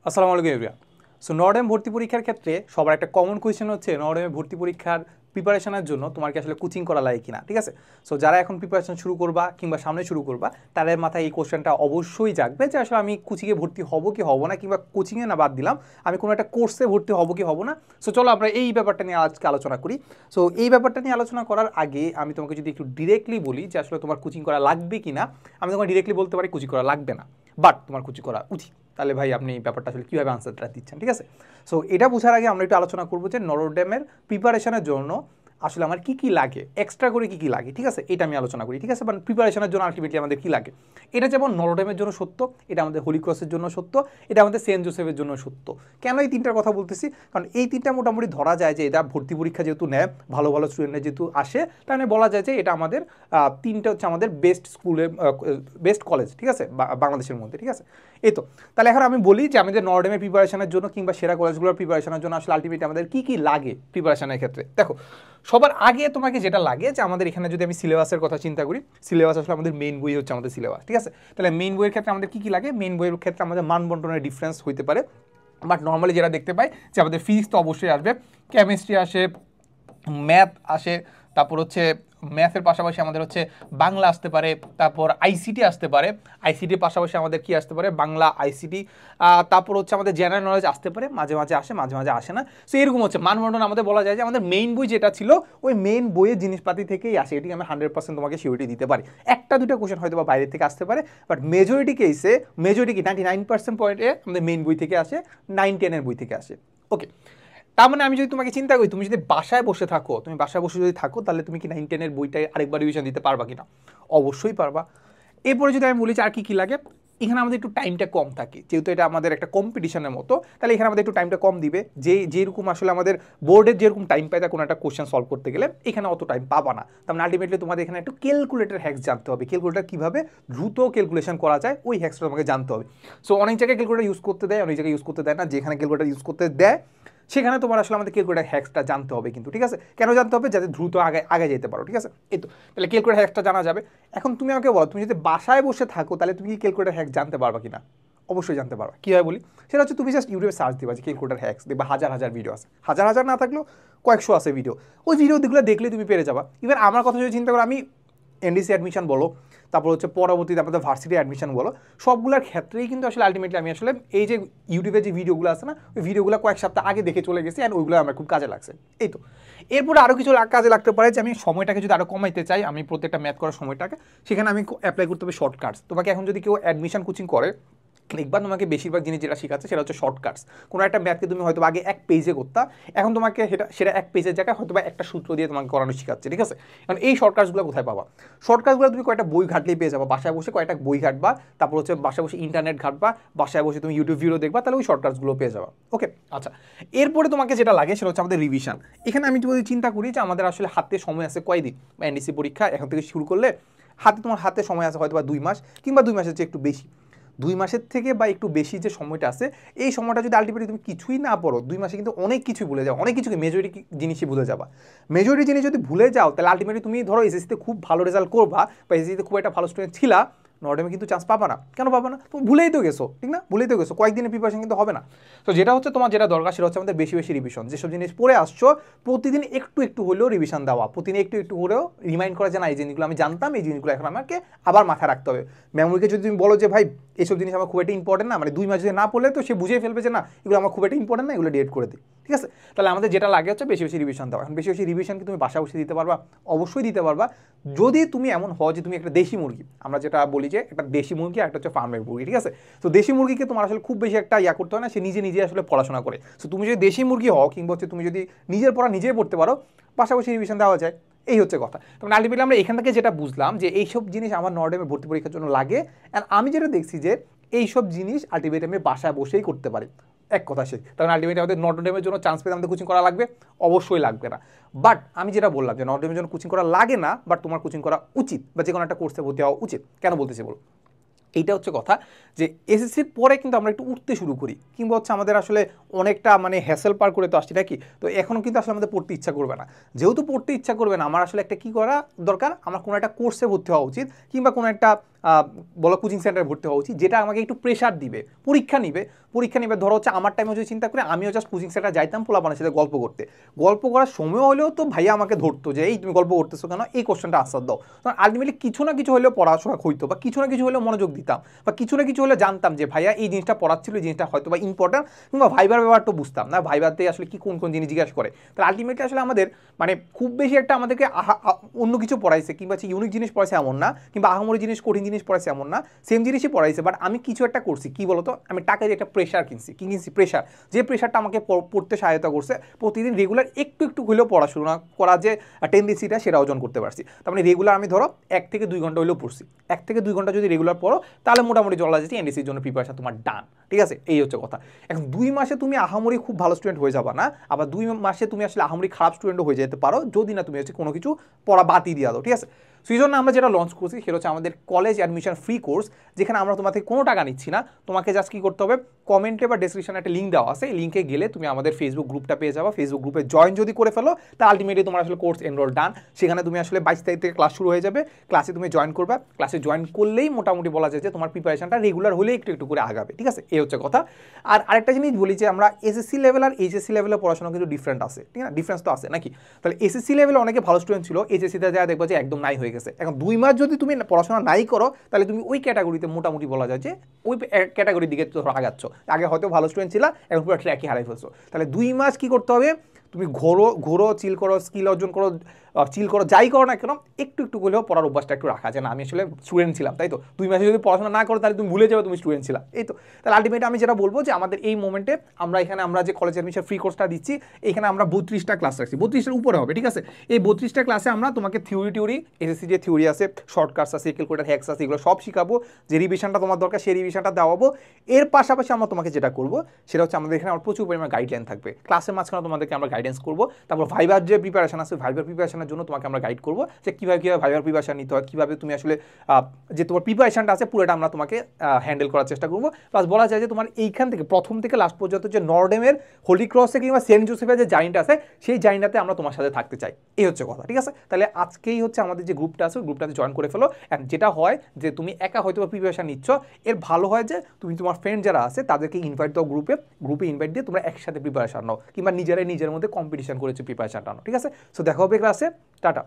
আসসালামু আলাইকুম everyone. So নর্ডেম ভর্তি পরীক্ষার ক্ষেত্রে সবার একটা কমন কোয়েশ্চেন হচ্ছে নর্ডেমে ভর্তি পরীক্ষার প্রিপারেশনের জন্য তোমার কি আসলে কোচিং করা লাগে কিনা, ঠিক আছে? সো যারা এখন প্রিপারেশন শুরু করবা কিংবা সামনে শুরু করবা তাদের মাথায় এই কোশ্চেনটা অবশ্যই জাগবে যে আসলে আমি কোচিংয়ে ভর্তি হব কি হব না, কিংবা কোচিংয়ে না বাদ দিলাম আমি কোনো একটা কোর্সে ভর্তি হব কি হব না। সো চলো আমরা এই ব্যাপারটা নিয়ে আজকে আলোচনা করি। সো এই ব্যাপারটা নিয়ে আলোচনা করার আগে আমি তোমাকে যদি একটু ডিরেক্টলি বলি যে আসলে তোমার কোচিং করা লাগবে কি না, আমি তোমাকে ডিরেক্টলি বলতে পারি কোচিং করা লাগবে না, বাট তোমার কোচিং করা উচিত। তাহলে ভাই আপনি ব্যাপারটা আসলে কীভাবে আনসারটা দিচ্ছেন, ঠিক আছে? সো এটা বোঝার আগে আমরা একটু আলোচনা করবো যে নরডেমের প্রিপারেশনের জন্য আসলে আমার কী কী লাগে, এক্সট্রা করে কী কী লাগে, ঠিক আছে? এটা আমি আলোচনা করি, ঠিক আছে? বাট প্রিপারেশনের জন্য আলটিমেটলি আমাদের কী লাগে, এটা যেমন নরডেমের জন্য সত্য, এটা আমাদের হোলি ক্রসের জন্য সত্য, এটা আমাদের সেন্ট জোসেফের জন্য সত্য। কেন এই তিনটার কথা বলতেছি? কারণ এই তিনটা মোটামুটি ধরা যায় যে এটা ভর্তি পরীক্ষা যেহেতু নেয়, ভালো ভালো স্টুডেন্টরা যেহেতু আসে, তার মানে বলা যায় যে এটা আমাদের তিনটা হচ্ছে আমাদের বেস্ট স্কুলে বেস্ট কলেজ, ঠিক আছে, বাংলাদেশের মধ্যে, ঠিক আছে? এই তো তাহলে এখন আমি বলি যে আমাদের নরডেমের প্রিপারেশনের জন্য কিংবা সেরা কলেজগুলোর প্রিপারেশনের জন্য আসলে আলটিমেটলি আমাদের কী কী লাগে প্রিপারেশনের ক্ষেত্রে। দেখো, সবার আগে তোমাকে যেটা লাগে যে আমাদের এখানে যদি আমি সিলেবাসের কথা চিন্তা করি, সিলেবাস আসলে আমাদের মেইন বই হচ্ছে আমাদের সিলেবাস, ঠিক আছে? তাহলে মেইন বইয়ের ক্ষেত্রে আমাদের কী কী লাগে? মেইন বইয়ের ক্ষেত্রে আমাদের মানবন্টনের ডিফারেন্স হইতে পারে, বাট নর্মালি যেটা দেখতে পাই যে আমাদের ফিজিক্স তো অবশ্যই আসবে, কেমিস্ট্রি আসে, ম্যাথ আসে, তারপর হচ্ছে ম্যাথের পাশাপাশি আমাদের হচ্ছে বাংলা আসতে পারে, তারপর আইসিটি আসতে পারে, আইসিটির পাশাপাশি আমাদের কি আসতে পারে, বাংলা আইসিটি, তারপর হচ্ছে আমাদের জেনারেল নলেজ আসতে পারে, মাঝে মাঝে আসে মাঝে মাঝে আসে না। সো এরকম হচ্ছে মানবন্টন আমাদের বলা যায় যে আমাদের মেইন বই যেটা ছিল ওই মেইন বইয়ের জিনিসপাতি থেকেই আসে, এটি আমি 100% তোমাকে সিউরিটি দিতে পারি। একটা দুটো কোশ্চেন হয়তো বা বাইরে থেকে আসতে পারে, বাট মেজরিটি কেসে মেজরিটি কি 99% পয়েন্টে আমাদের মেইন বই থেকে আসে, 9-10 বই থেকে আসে। ওকে, তার মানে আমি যদি তোমাকে চিন্তা করি, তুমি যদি বাসায় বসে থাকো, তুমি বাসায় বসে যদি থাকো, তাহলে তুমি কি 9-10 বইটাই আরেকবার রিভিশন দিতে পারবা কিনা? অবশ্যই পারবা। এরপরে যদি আমি বলি আর কি কী লাগে, এখানে আমাদের একটু টাইমটা কম থাকে, যেহেতু এটা আমাদের একটা কম্পিটিশনের মতো, তাহলে এখানে আমাদের একটু টাইমটা কম দিবে। যেরকম আসলে আমাদের বোর্ডের যেরকম টাইম পায় তা কোনো একটা কোশ্চেন সলভ করতে গেলে এখানে অত টাইম পাবা না। তার মানে আলটিমেটলি তোমাদের এখানে একটু ক্যালকুলেটর হ্যাক্স জানতে হবে, ক্যালকুলেটর কীভাবে দ্রুত ক্যালকুলেশন করা যায় ওই হ্যাক্সটা তোমাকে জানতে হবে। সো অনেক জায়গায় ক্যালকুলেটর ইউজ করতে দেয়, অনেক জায়গায় ইউজ করতে দেয় না। যেখানে ক্যালকুলেটর ইউজ করতে দেয় সেখানে তোমার আসলে আমাদের ক্যালকুলেটর হ্যাক্সটা জানতে হবে কিন্তু, ঠিক আছে? কেন জানতে হবে? যাতে দ্রুত আগে আগে যেতে পারো, ঠিক আছে? এই তো তাহলে ক্যালকুলেটর হ্যাক্সটা জানা যাবে। এখন তুমি আমাকে বলো, তুমি যদি বাসায় বসে থাকো তাহলে তুমি কি ক্যালকুলেটর হ্যাক জানতে পারবা কিনা? অবশ্যই জানতে পারবা। কীভাবে বলি? সেটা হচ্ছে তুমি জাস্ট ইউটিউবে সার্চ দিবা যে ক্যালকুলেটর হ্যাক্স, দেখবা হাজার হাজার ভিডিও আছে, হাজার হাজার না থাকলেও কয়েকশো আছে ভিডিও। ওই ভিডিওগুলো দেখলে তুমি পেরে যাবা। ইভেন আমার কথা যদি চিন্তা করো, আমি এনডিসি অ্যাডমিশন বলো, তারপর হচ্ছে পরবর্তীতে আমাদের ভার্সিটি অ্যাডমিশন বলো, সবগুলোর ক্ষেত্রেই কিন্তু আসলে আলটিমেটলি আমি আসলে এই যে ইউটিউবে যে ভিডিওগুলো আছে না, ওই ভিডিওগুলো কয়েক সপ্তাহ আগে দেখে চলে গেছি, অ্যান্ড ওইগুলো আমার খুব কাজে লাগছে। এই তো এরপরে আরও কিছু কাজে লাগতে পারে যে আমি সময়টাকে যদি আরও কমাইতে চাই, আমি প্রত্যেকটা ম্যাথ করার সময়টাকে, সেখানে আমি অ্যাপ্লাই করতে হবে শর্টকাটস। তোমাকে এখন যদি কেউ অ্যাডমিশন কোচিং করে, দেখবা তোমাকে বেশিরভাগ জিনিস যেটা শেখাচ্ছে সেটা হচ্ছে শর্টকাটস। কোনো একটা ম্যাথকে তুমি হয়তো আগে এক পেজে করতা, এখন তোমাকে সেটা এক পেজের জায়গায় হয়তো বা একটা সূত্র দিয়ে তোমাকে করানো শেখাচ্ছে, ঠিক আছে? কারণ এই শর্টকাটসগুলো কোথায় পাবা? শর্টকাটসগুলো তুমি কয়েকটা বই ঘাটলেই পেয়ে যাবা। বাসায় বসে কয়েকটা বই ঘাটবা, তারপর হচ্ছে বাসায় বসে ইন্টারনেট ঘাটবা, বাসায় বসে তুমি ইউটিউব ভিডিও দেখবা, তাহলে ওই শর্টকাটসগুলো পেয়ে যাবা। ওকে, আচ্ছা, এরপরে তোমাকে যেটা লাগে সেটা হচ্ছে আমাদের রিভিশন। এখানে আমি যদি চিন্তা করি যে আমাদের আসলে হাতে সময় আছে কয়দিন, বা এনডিসি পরীক্ষা এখন থেকে শুরু করলে তোমার হাতে সময় আছে হয়তো বা 2 মাস, কিংবা 2 মাসের চেয়ে একটু বেশি। 2 মাসের থেকে বা একটু বেশি যে সময়টা আছে, এই সময়টা যদি আলটিমেটলি তুমি কিছুই না পড়ো, 2 মাসে কিন্তু অনেক কিছুই ভুলে যাও, অনেক কিছু মেজরিটি জিনিসই ভুলে যাবা। মেজরিটি জিনিস যদি ভুলে যাও, তাহলে আলটিমেটলি তুমি ধরো এসএসসিতে খুব ভালো রেজাল্ট করবা, বা এসএসসিতে খুব একটা ভালো স্টুডেন্ট ছিলা, নর্ডেমে কিন্তু চান্স পাবা না। কেন পাবা না? তুমি ভুলেই তো গেছো, ঠিক না? ভুলেই তো গেছো, কয়েকদিনের প্রিপারেশন কিন্তু হবে না। তো যেটা হচ্ছে তোমার যেটা দরকার সেটা হচ্ছে আমাদের বেশি বেশি রিভিশন। যেসব জিনিস পড়ে আসছো প্রতিদিন একটু একটু হলেও রিভিশন দেওয়া, প্রতিদিন একটু একটু হলেও রিমাইন্ড করা যে না, এই জিনিসগুলো আমি জানতাম, এই জিনিসগুলো এখন আমাকে আবার মাথায় রাখতে হবে। মেমোরিকে যদি তুমি বলো যে ভাই এইসব জিনিস আমার খুব একটা ইম্পর্টেন্ট না, মানে 2 মাস যদি না পড়লে তো সে বুঝেই ফেলবে যে না এগুলো আমার খুব একটা ইম্পর্টেন্ট না, এগুলো ডিলিট করে দিই, ঠিক আছে? তাহলে আমাদের যেটা লাগে হচ্ছে বেশি বেশি রিভিশন দেওয়া। এখন বেশি বেশি রিভিশন কি তুমি বাসা বসে দিতে পারবা? অবশ্যই দিতে পারবা, যদি তুমি এমন হও যে তুমি একটা দেশি মুরগি, আমরা যেটা বলি যে একটা দেশি মুরগি একটা হচ্ছে ফার্মের মুরগি, ঠিক আছে? তো দেশি মুরগিকে তোমার আসলে খুব বেশি একটা করতে হয় না, সে নিজে নিজে আসলে পড়াশোনা করে। সো তুমি যদি দেশি মুরগি হও, কিংবা হচ্ছে তুমি যদি নিজের পড়া নিজেই পড়তে পারো, পাশাপাশি রিভিশন দেওয়া যায়। এই হচ্ছে কথা। তখন আলটিমেটলি আমরা এখান থেকে যেটা বুঝলাম যে এইসব জিনিস আমার নর্ডেমের ভর্তি পরীক্ষার জন্য লাগে, অ্যান্ড আমি যেটা দেখছি যে এইসব জিনিস আলটিমেটলি আমি বাসায় বসেই করতে পারি। এক কথা শেষ। তখন আলটিমেটলি আমাদের নর্ডেমের জন্য চান্স পেতে আমাদের কোচিং করা লাগবে? অবশ্যই লাগবে না। বাট আমি যেটা বললাম যে নর্ডেমের জন্য কোচিং করা লাগে না, বাট তোমার কোচিং করা উচিত, বা যে কোনো একটা কোর্সে ভর্তি হওয়া উচিত। কেন বলতেছি বলো? এইটা হচ্ছে কথা যে এসএসসির পরে কিন্তু আমরা একটু উঠতে শুরু করি, কিংবা হচ্ছে আমাদের আসলে অনেকটা মানে হ্যাসেল পার করে তো আসছি নাকি, তো এখনও কিন্তু আসলে আমাদের পড়তে ইচ্ছা করবে না। যেহেতু পড়তে ইচ্ছা করবে না, আমার আসলে একটা কী করা দরকার, আমার কোনো একটা কোর্সে ভর্তি হওয়া উচিত, কিংবা কোনো একটা বলো কোচিং সেন্টারে ভর্তি হওয়া উচিত, যেটা আমাকে একটু প্রেশার দিবে, পরীক্ষা নিবে। ধরো হচ্ছে আমার টাইমে যদি চিন্তা করে আমিও জাস্ট কোচিং সেন্টার যাইতাম পোলাপানের সাথে গল্প করার সময় হলেও তো ভাইয়া আমাকে ধরতো যে এই তুমি গল্প করতেছো কেন, এই কোশ্চেনটা আনসার দাও। তখন আলটিমেটলি কিছু না কিছু হলেও পড়াশোনা হইতো, বা কিছু না কিছু হলেও মনোযোগ দিতাম, বা কিছু না কিছু হলে জানতাম যে ভাইয়া এই জিনিসটা পড়াচ্ছিল, এই জিনিসটা হয়তো বা ইম্পর্টেন্ট, কিংবা ভাইবার ব্যাপারটা বুঝতাম না, ভাইবাতে আসলে কি কোন জিনিস জিজ্ঞাসা করে। তাহলে আলটিমেটলি আসলে আমাদের মানে খুব বেশি একটা আমাদেরকে অন্য কিছু পড়াইছে কিংবা ইউনিক জিনিস পড়াইছে এমন না, কিংবা আহামরি জিনিস কঠিন জিনিস পড়াইছে এমন না, সেম জিনিসই পড়াইছে। বাট আমি কিছু একটা করছি, কি বলতো, আমি টাকায় একটা প্রেশার কিনছি, প্রেশার, যে প্রেশারটা আমাকে পড়তে সহায়তা করছে, প্রতিদিন রেগুলার একটু একটু হলেও পড়াশোনা করা যে টেন্ডেন্সিটা সেটা অর্জন করতে পারছি। তার মানে রেগুলার আমি ধরো 1 থেকে 2 ঘন্টা হলেও পড়ছি, 1 থেকে 2 ঘন্টা যদি রেগুলার পড়ো তাহলে মোটামুটি চলা যাচ্ছে এনডিসির জন্য প্রিপারেশন তোমার ডান, ঠিক আছে? এই হচ্ছে কথা। এখন 2 মাসে তুমি আহামরি খুব ভালো স্টুডেন্ট হয়ে যাবা না, আবার 2 মাসে তুমি আসলে আহামরি খারাপ স্টুডেন্টও হয়ে যেতে পারো, যদি না তুমি হচ্ছে কোনো কিছু পড়া বাতি দিয়ে দাও, ঠিক আছে? সেই জন্য আমরা যেটা লঞ্চ করছি সেটা হচ্ছে আমাদের কলেজ অ্যাডমিশন ফ্রি কোর্স, যেখানে আমরা তোমার থেকে কোনো টাকা নিচ্ছি না। তোমাকে জাস্ট কি করতে হবে, কমেন্টে বা ডেসক্রিপশনে একটা লিঙ্ক দেওয়া আছে, এই লিঙ্কে গেলে তুমি আমাদের ফেসবুক গ্রুপটা পেয়ে যাবে। ফেসবুক গ্রুপে জয়েন যদি করে ফেলো তা আলটিমেটলি তোমার আসলে কোর্স এনরোল ডান। সেখানে তুমি আসলে 22 তারিখ থেকে ক্লাস শুরু হয়ে যাবে, ক্লাসে তুমি জয়েন করবে, ক্লাসে জয়েন করলেই মোটামুটি বলা যায় যে তোমার প্রিপারেশনটা রেগুলার হলে একটু একটু করে আগাবে, ঠিক আছে? এই হচ্ছে কথা। আর আরেকটা জিনিস বলি যে আমরা এসএসসি লেভেল আর এইচএসসি লেভেলের পড়াশোনা কিন্তু ডিফারেন্ট আছে, ঠিক আছে? ডিফারেন্স তো আছে নাকি? তাহলে এসএসসি লেভেলে অনেকে ভালো স্টুডেন্ট ছিল, এইচএসসিতে যা দেখবা যে একদম নাই হয়ে গেছে। এখন 2 মাস যদি তুমি পড়াশোনা নাই করো তাহলে তুমি ওই ক্যাটাগরিতে মোটামুটি বলা যায় যে ওই ক্যাটাগরির দিকে তো আগাচ্ছ। আগে হয়তো ভালো স্টুডেন্ট ছিল, এখন পুরো ট্র্যাকই হারাই ফেলছো। তাহলে 2 মাস কি করতে হবে, তুমি ঘোরো চিল করো, স্কিল অর্জন করো, চিল করো, যাই করো না কেন একটু একটু করলেও পড়ার অভ্যাসটা একটু রাখা যায় না। আমি আসলে স্টুডেন্ট ছিলাম, তাই তো 2 মাসে যদি পড়াশোনা না করো তাহলে তুমি ভুলে যাবে তুমি স্টুডেন্ট ছিলা, এই তো। তাহলে আলটিমেটলি আমি যেটা বলবো যে আমাদের এই মোমেন্টে আমরা যে কলেজ অ্যাডমিশন ফ্রি কোর্সটা দিচ্ছি, এখানে আমরা 32টা ক্লাস রাখছি, 32টার উপরে হবে, ঠিক আছে? এই 32টা ক্লাসে আমরা তোমাকে থিওরি এসএসসি যে থিওরি আছে, শর্টকাটস আছে, ক্যালকুলেটর হ্যাক্স আছে, এগুলো সব শিখাবো। যে রিভিশনটা তোমার দরকার সেই রিভিশনটা দেওয়াবো। এর পাশাপাশি আমরা তোমাকে যেটা করবো সেটা হচ্ছে আমাদের এখানে প্রচুর পরিমাণে গাইডলাইন থাকবে, ক্লাসের মাঝখানে তোমাদেরকে আমরা গাইডেন্স করবো। তারপর ভাইবার যে প্রিপারেশন আছে, ভাইবার প্রিপারেশনের জন্য তোমাকে আমরা গাইড করবো যে কীভাবে ভাইবার প্রিপারেশন নিতে হয়, কীভাবে তুমি আসলে যে তোমার প্রিপারেশনটা আছে পুরোটা আমরা তোমাকে হ্যান্ডেল করার চেষ্টা করবো। প্লাস বলা যায় যে তোমার এইখান থেকে প্রথম থেকে লাস্ট পর্যন্ত যে নর্ডেমের হোলি ক্রসে কিংবা সেন্ট জোসেফের যে জার্নিটা আছে সেই জার্নিটাতে আমরা তোমার সাথে থাকতে চাই, এই হচ্ছে কথা, ঠিক আছে? তাহলে আজকেই হচ্ছে আমাদের যে গ্রুপটা আছে ওই গ্রুপটাতে জয়েন করে ফেলো। অ্যান্ড যেটা হয় যে তুমি একা হয়তো প্রিপারেশন নিচ্ছ, এর ভালো হয় যে তুমি তোমার ফ্রেন্ড যারা আছে তাদেরকে ইনভাইট দাও, গ্রুপে ইনভাইট দিয়ে তোমরা একসাথে প্রিপারেশন নাও, কিংবা নিজের মধ্যে কম্পিটিশন করেছো প্রিপারেশনটা নাও, ঠিক আছে? সো দেখা হবে ক্লাসে, টাটা।